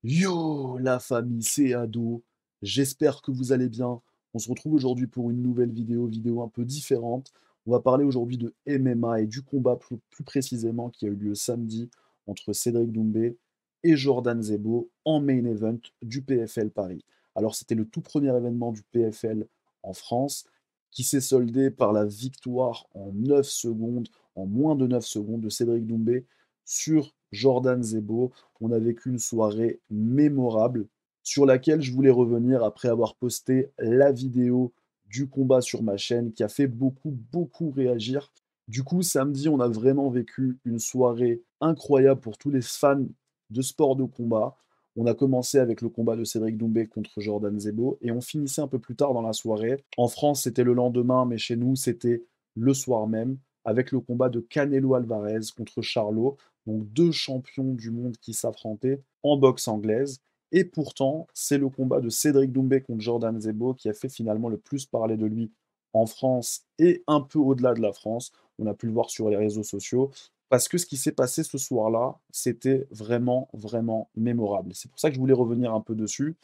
Yo, la famille, c'est Ado. J'espère que vous allez bien. On se retrouve aujourd'hui pour une nouvelle vidéo un peu différente. On va parler aujourd'hui de MMA et du combat plus précisément qui a eu lieu samedi entre Cédric Doumbé et Jordan Zebo en main event du PFL Paris. Alors c'était le tout premier événement du PFL en France qui s'est soldé par la victoire en 9 secondes, en moins de 9 secondes de Cédric Doumbé sur Jordan Zebo. On a vécu une soirée mémorable sur laquelle je voulais revenir après avoir posté la vidéo du combat sur ma chaîne qui a fait beaucoup réagir. Du coup, samedi, on a vraiment vécu une soirée incroyable pour tous les fans de sport de combat. On a commencé avec le combat de Cédric Doumbé contre Jordan Zebo et on finissait un peu plus tard dans la soirée. En France, c'était le lendemain, mais chez nous, c'était le soir même avec le combat de Canelo Alvarez contre Charlo, donc deux champions du monde qui s'affrontaient en boxe anglaise. Et pourtant, c'est le combat de Cédric Doumbé contre Jordan Zebo qui a fait finalement le plus parler de lui en France et un peu au-delà de la France. On a pu le voir sur les réseaux sociaux. Parce que ce qui s'est passé ce soir-là, c'était vraiment mémorable. C'est pour ça que je voulais revenir un peu dessus.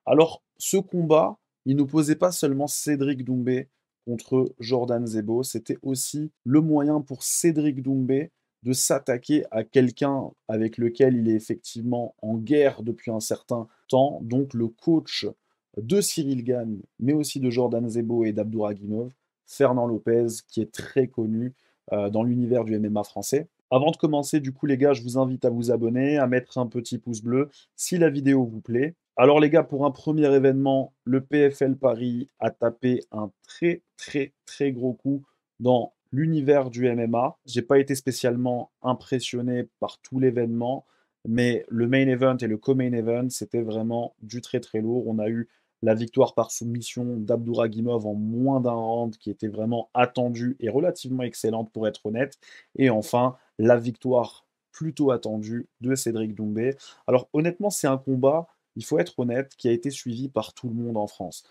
Alors, ce combat, il n'opposait pas seulement Cédric Doumbé contre Jordan Zebo, c'était aussi le moyen pour Cédric Doumbé de s'attaquer à quelqu'un avec lequel il est effectivement en guerre depuis un certain temps, donc le coach de Cyril Gane, mais aussi de Jordan Zebo et d'Abdouragimov, Fernand Lopez, qui est très connu dans l'univers du MMA français. Avant de commencer, du coup, les gars, je vous invite à vous abonner, à mettre un petit pouce bleu si la vidéo vous plaît. Alors, les gars, pour un premier événement, le PFL Paris a tapé un très gros coup dans l'univers du MMA. J'ai pas été spécialement impressionné par tout l'événement, mais le main event et le co-main event, c'était vraiment du très lourd. On a eu la victoire par soumission d'Abdouragimov en moins d'un round qui était vraiment attendue et relativement excellente pour être honnête. Et enfin, la victoire plutôt attendue de Cédric Doumbé. Alors honnêtement, c'est un combat, il faut être honnête, qui a été suivi par tout le monde en France.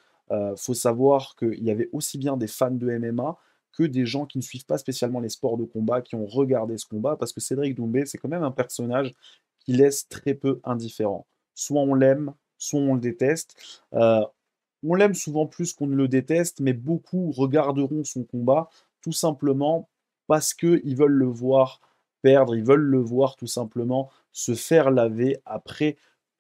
Faut savoir qu'il y avait aussi bien des fans de MMA que des gens qui ne suivent pas spécialement les sports de combat, qui ont regardé ce combat, parce que Cédric Doumbé, c'est quand même un personnage qui laisse très peu indifférent. Soit on l'aime, soit on le déteste. On l'aime souvent plus qu'on ne le déteste, mais beaucoup regarderont son combat tout simplement parce qu'ils veulent le voir perdre, ils veulent le voir tout simplement se faire laver après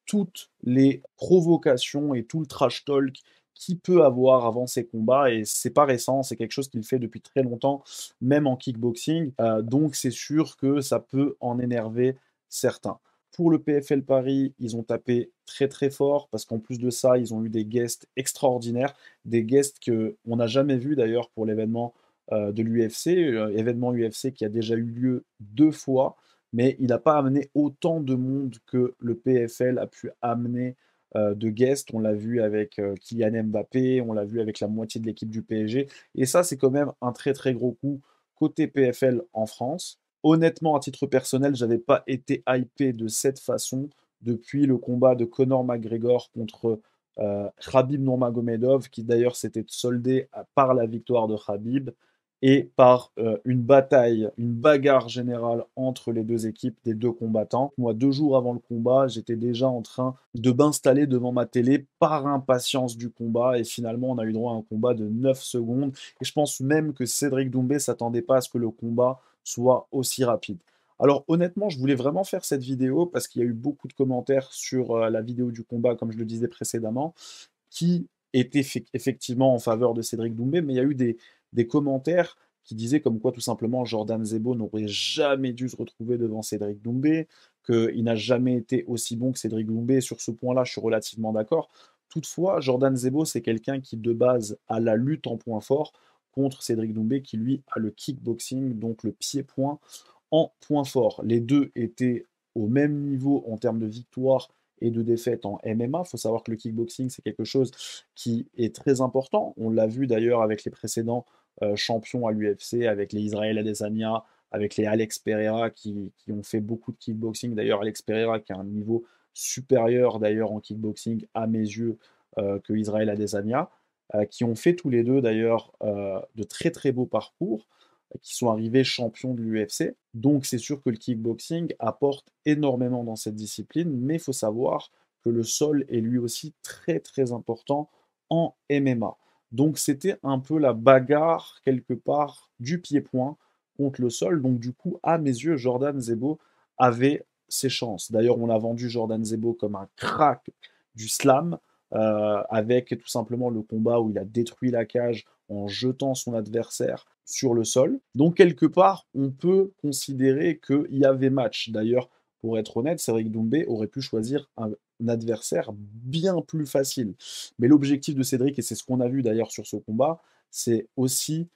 toutes les provocations et tout le trash talk qu'il peut avoir avant ses combats. Et c'est pas récent, c'est quelque chose qu'il fait depuis très longtemps, même en kickboxing. Donc c'est sûr que ça peut en énerver certains. Pour le PFL Paris, ils ont tapé très fort parce qu'en plus de ça, ils ont eu des guests extraordinaires, des guests qu'on n'a jamais vus d'ailleurs pour l'événement de l'UFC, événement UFC qui a déjà eu lieu 2 fois, mais il n'a pas amené autant de monde que le PFL a pu amener de guests. On l'a vu avec Kylian Mbappé, on l'a vu avec la moitié de l'équipe du PSG, et ça c'est quand même un très gros coup côté PFL en France. Honnêtement, à titre personnel, j'avais pas été hypé de cette façon depuis le combat de Conor McGregor contre Khabib Nurmagomedov, qui d'ailleurs s'était soldé par la victoire de Khabib et par une bataille, une bagarre générale entre les deux équipes des deux combattants. Moi, 2 jours avant le combat, j'étais déjà en train de m'installer devant ma télé par impatience du combat et finalement, on a eu droit à un combat de 9 secondes et je pense même que Cédric Doumbé s'attendait pas à ce que le combat soit aussi rapide. Alors honnêtement, je voulais vraiment faire cette vidéo parce qu'il y a eu beaucoup de commentaires sur la vidéo du combat, comme je le disais précédemment, qui étaient effectivement en faveur de Cédric Doumbé, mais il y a eu des commentaires qui disaient comme quoi tout simplement Jordan Zebo n'aurait jamais dû se retrouver devant Cédric Doumbé, qu'il n'a jamais été aussi bon que Cédric Doumbé. Sur ce point-là, je suis relativement d'accord. Toutefois, Jordan Zebo, c'est quelqu'un qui de base a la lutte en point fort contre Cédric Doumbé, qui lui a le kickboxing, donc le pied-point en point fort. Les deux étaient au même niveau en termes de victoire et de défaite en MMA. Il faut savoir que le kickboxing, c'est quelque chose qui est très important. On l'a vu d'ailleurs avec les précédents champions à l'UFC, avec les Israël Adesanya, avec les Alex Pereira qui ont fait beaucoup de kickboxing. D'ailleurs, Alex Pereira qui a un niveau supérieur d'ailleurs en kickboxing à mes yeux que Israël Adesanya, qui ont fait tous les deux d'ailleurs de très beaux parcours qui sont arrivés champions de l'UFC. Donc c'est sûr que le kickboxing apporte énormément dans cette discipline, mais il faut savoir que le sol est lui aussi très, très important en MMA. Donc c'était un peu la bagarre quelque part du pied-point contre le sol. Donc du coup, à mes yeux, Jordan Zebo avait ses chances. D'ailleurs, on a vendu Jordan Zebo comme un crack du slam, avec tout simplement le combat où il a détruit la cage en jetant son adversaire sur le sol. Donc quelque part, on peut considérer qu'il y avait match. D'ailleurs, pour être honnête, Cédric Doumbé aurait pu choisir un adversaire bien plus facile. Mais l'objectif de Cédric, et c'est ce qu'on a vu d'ailleurs sur ce combat, c'est aussi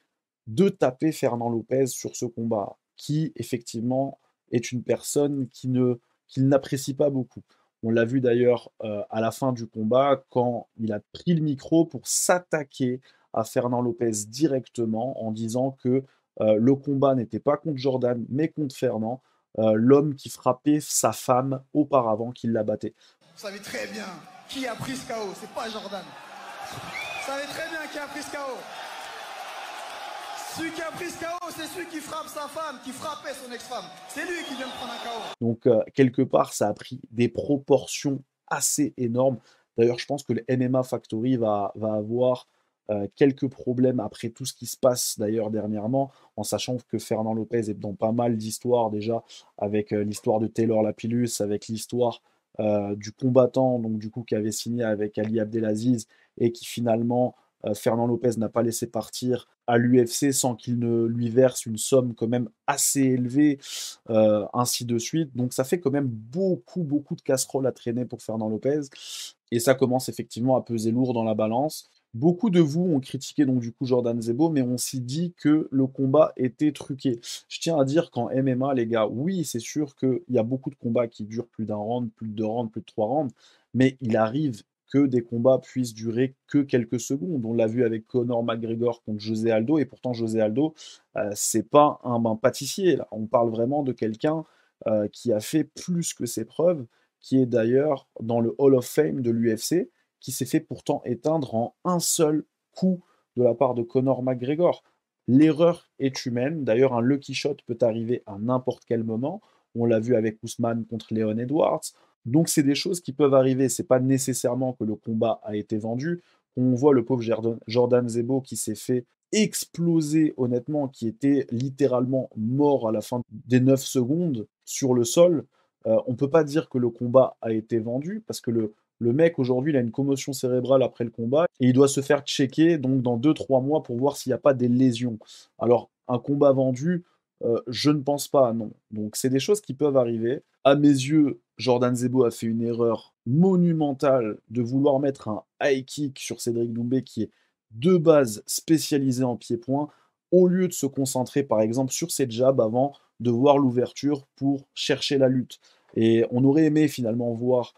de taper Fernand Lopez sur ce combat, qui effectivement est une personne qu'il n'apprécie pas beaucoup. On l'a vu d'ailleurs à la fin du combat, quand il a pris le micro pour s'attaquer à Fernand Lopez directement en disant que le combat n'était pas contre Jordan, mais contre Fernand, l'homme qui frappait sa femme auparavant, qui la battait. Vous savez très bien qui a pris ce KO, c'est pas Jordan. Vous savez très bien qui a pris ce KO. Celui qui a pris ce KO, c'est celui qui frappe sa femme, qui frappait son ex-femme. C'est lui qui vient de prendre un KO. Donc, quelque part, ça a pris des proportions assez énormes. D'ailleurs, je pense que le MMA Factory va avoir quelques problèmes après tout ce qui se passe d'ailleurs dernièrement, en sachant que Fernand Lopez est dans pas mal d'histoires déjà, avec l'histoire de Taylor Lapillus, avec l'histoire du combattant, donc du coup, qui avait signé avec Ali Abdelaziz et qui finalement Fernand Lopez n'a pas laissé partir à l'UFC sans qu'il ne lui verse une somme quand même assez élevée, ainsi de suite. Donc ça fait quand même beaucoup, beaucoup de casseroles à traîner pour Fernand Lopez. Et ça commence effectivement à peser lourd dans la balance. Beaucoup de vous ont critiqué donc du coup Jordan Zebo, mais on s'y dit que le combat était truqué. Je tiens à dire qu'en MMA, les gars, oui, c'est sûr qu'il y a beaucoup de combats qui durent plus d'un round, plus de deux rounds, plus de trois rounds, mais il arrive que des combats puissent durer que quelques secondes. On l'a vu avec Conor McGregor contre José Aldo, et pourtant José Aldo, c'est pas un pâtissier. Là. On parle vraiment de quelqu'un qui a fait plus que ses preuves, qui est d'ailleurs dans le Hall of Fame de l'UFC, qui s'est fait pourtant éteindre en un seul coup de la part de Conor McGregor. L'erreur est humaine. D'ailleurs, un lucky shot peut arriver à n'importe quel moment. On l'a vu avec Ousmane contre Leon Edwards. Donc c'est des choses qui peuvent arriver. C'est pas nécessairement que le combat a été vendu. On voit le pauvre Jordan Zebo qui s'est fait exploser, honnêtement, qui était littéralement mort à la fin des 9 secondes sur le sol. On peut pas dire que le combat a été vendu parce que le mec aujourd'hui il a une commotion cérébrale après le combat et il doit se faire checker donc dans 2 3 mois pour voir s'il n'y a pas des lésions. Alors un combat vendu, je ne pense pas, non. Donc c'est des choses qui peuvent arriver. À mes yeux, Jordan Zebo a fait une erreur monumentale de vouloir mettre un high kick sur Cédric Doumbé qui est de base spécialisé en pied-point, au lieu de se concentrer par exemple sur ses jabs avant de voir l'ouverture pour chercher la lutte. Et on aurait aimé finalement voir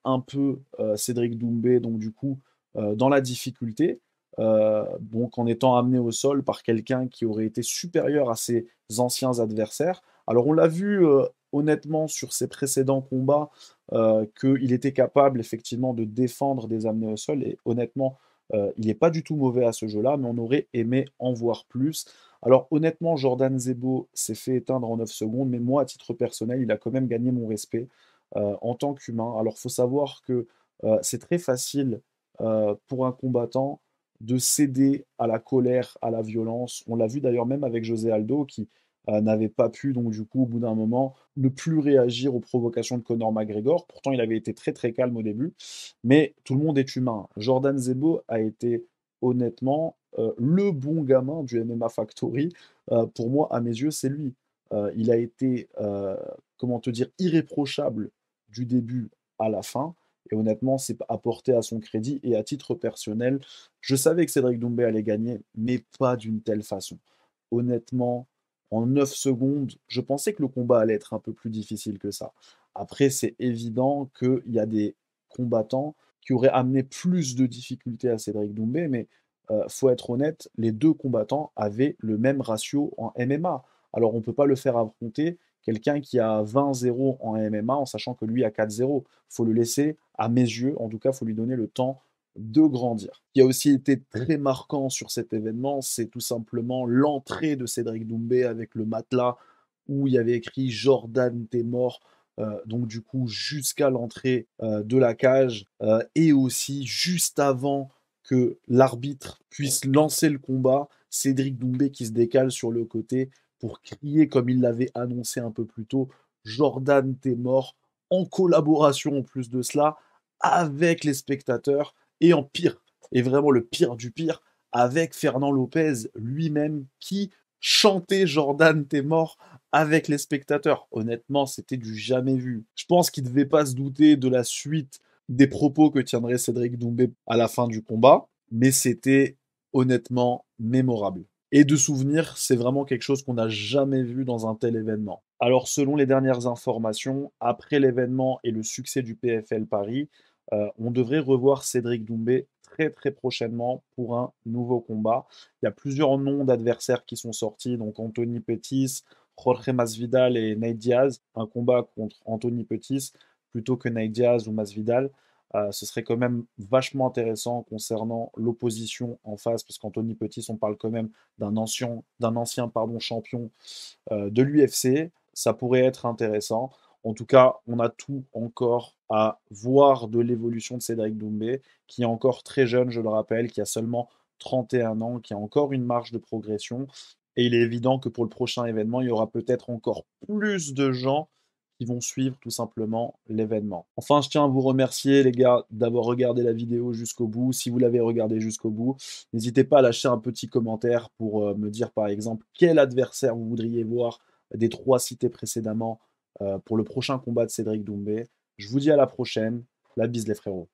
un peu Cédric Doumbé, donc du coup, dans la difficulté, donc en étant amené au sol par quelqu'un qui aurait été supérieur à ses anciens adversaires. Alors on l'a vu honnêtement sur ses précédents combats qu'il était capable effectivement de défendre des amenés au sol et honnêtement il n'est pas du tout mauvais à ce jeu-là, mais on aurait aimé en voir plus. Alors honnêtement, Jordan Zebo s'est fait éteindre en 9 secondes, mais moi, à titre personnel, il a quand même gagné mon respect en tant qu'humain. Alors il faut savoir que c'est très facile pour un combattant de céder à la colère, à la violence. On l'a vu d'ailleurs même avec José Aldo qui n'avait pas pu, donc du coup, au bout d'un moment, ne plus réagir aux provocations de Conor McGregor. Pourtant, il avait été très très calme au début. Mais tout le monde est humain. Jordan Zebo a été honnêtement le bon gamin du MMA Factory. Pour moi, à mes yeux, c'est lui. Il a été, comment te dire, irréprochable du début à la fin. Et honnêtement, c'est apporté à son crédit. Et à titre personnel, je savais que Cédric Doumbé allait gagner, mais pas d'une telle façon. Honnêtement, en 9 secondes, je pensais que le combat allait être un peu plus difficile que ça. Après, c'est évident qu'il y a des combattants qui auraient amené plus de difficultés à Cédric Doumbé, mais faut être honnête, les deux combattants avaient le même ratio en MMA. Alors on ne peut pas le faire affronter quelqu'un qui a 20-0 en MMA en sachant que lui a 4-0. Il faut le laisser, à mes yeux, en tout cas, il faut lui donner le temps de grandir. Ce qui a aussi été très marquant sur cet événement, c'est tout simplement l'entrée de Cédric Doumbé avec le matelas où il y avait écrit Jordan, t'es mort. donc du coup jusqu'à l'entrée de la cage et aussi juste avant que l'arbitre puisse lancer le combat, Cédric Doumbé qui se décale sur le côté pour crier comme il l'avait annoncé un peu plus tôt, Jordan, t'es mort, en collaboration en plus de cela avec les spectateurs et en pire, et vraiment le pire du pire, avec Fernand Lopez lui-même qui chantait Jordan, t'es mort avec les spectateurs. Honnêtement, c'était du jamais vu. Je pense qu'il ne devait pas se douter de la suite des propos que tiendrait Cédric Doumbé à la fin du combat, mais c'était honnêtement mémorable. Et de souvenir, c'est vraiment quelque chose qu'on n'a jamais vu dans un tel événement. Alors, selon les dernières informations, après l'événement et le succès du PFL Paris, on devrait revoir Cédric Doumbé très très prochainement pour un nouveau combat. Il y a plusieurs noms d'adversaires qui sont sortis, donc Anthony Pettis, Jorge Masvidal et Nate Diaz. Un combat contre Anthony Pettis plutôt que Nate Diaz ou Masvidal. Ce serait quand même vachement intéressant concernant l'opposition en face, parce qu'Anthony Pettis, on parle quand même d'un ancien champion de l'UFC. Ça pourrait être intéressant. En tout cas, on a tout encore à voir de l'évolution de Cédric Doumbé, qui est encore très jeune, je le rappelle, qui a seulement 31 ans, qui a encore une marge de progression. Et il est évident que pour le prochain événement, il y aura peut-être encore plus de gens qui vont suivre tout simplement l'événement. Enfin, je tiens à vous remercier les gars d'avoir regardé la vidéo jusqu'au bout. Si vous l'avez regardé jusqu'au bout, n'hésitez pas à lâcher un petit commentaire pour me dire par exemple quel adversaire vous voudriez voir des 3 cités précédemment pour le prochain combat de Cédric Doumbé. Je vous dis à la prochaine. La bise les frérots.